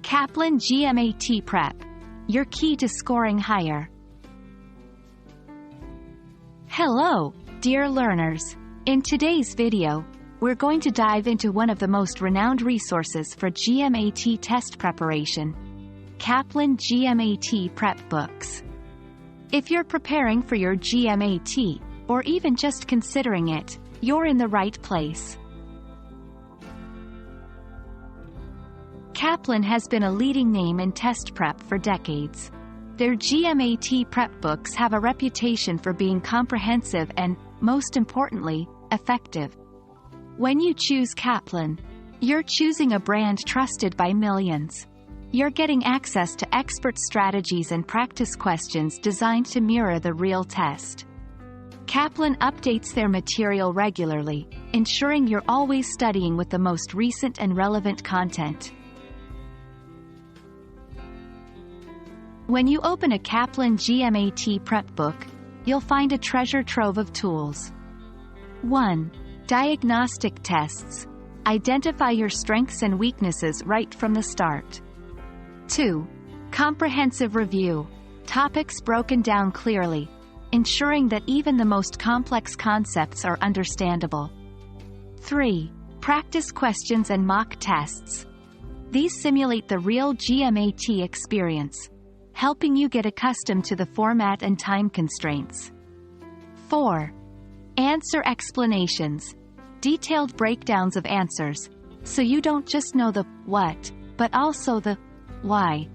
Kaplan GMAT Prep, your key to scoring higher. Hello, dear learners. In today's video, we're going to dive into one of the most renowned resources for GMAT test preparation, Kaplan GMAT Prep Books. If you're preparing for your GMAT, or even just considering it, you're in the right place. Kaplan has been a leading name in test prep for decades. Their GMAT prep books have a reputation for being comprehensive and, most importantly, effective. When you choose Kaplan, you're choosing a brand trusted by millions. You're getting access to expert strategies and practice questions designed to mirror the real test. Kaplan updates their material regularly, ensuring you're always studying with the most recent and relevant content. When you open a Kaplan GMAT prep book, you'll find a treasure trove of tools. 1. Diagnostic tests. Identify your strengths and weaknesses right from the start. 2. Comprehensive review. Topics broken down clearly, ensuring that even the most complex concepts are understandable. 3. Practice questions and mock tests. These simulate the real GMAT experience, helping you get accustomed to the format and time constraints. 4. Answer explanations. Detailed breakdowns of answers, so you don't just know the what, but also the why.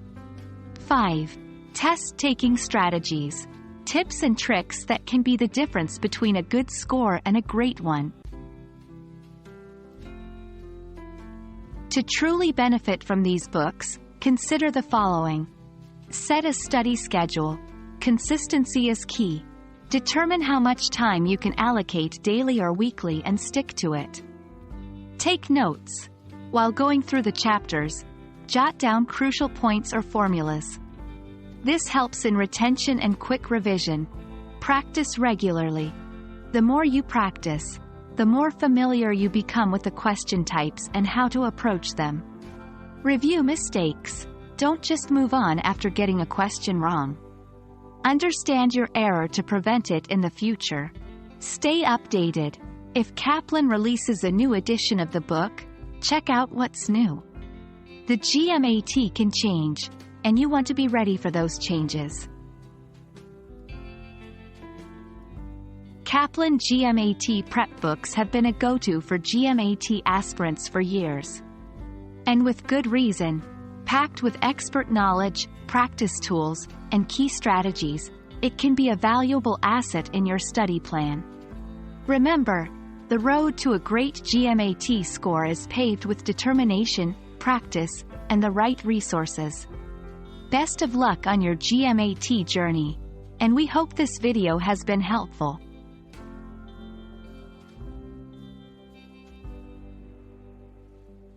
5. Test-taking strategies. Tips and tricks that can be the difference between a good score and a great one. To truly benefit from these books, consider the following. Set a study schedule. Consistency is key. Determine how much time you can allocate daily or weekly and stick to it. Take notes. While going through the chapters, jot down crucial points or formulas. This helps in retention and quick revision. Practice regularly. The more you practice, the more familiar you become with the question types and how to approach them. Review mistakes. Don't just move on after getting a question wrong. Understand your error to prevent it in the future. Stay updated. If Kaplan releases a new edition of the book, check out what's new. The GMAT can change, and you want to be ready for those changes. Kaplan GMAT prep books have been a go-to for GMAT aspirants for years. And with good reason. Packed with expert knowledge, practice tools, and key strategies, it can be a valuable asset in your study plan. Remember, the road to a great GMAT score is paved with determination, practice, and the right resources. Best of luck on your GMAT journey, and we hope this video has been helpful.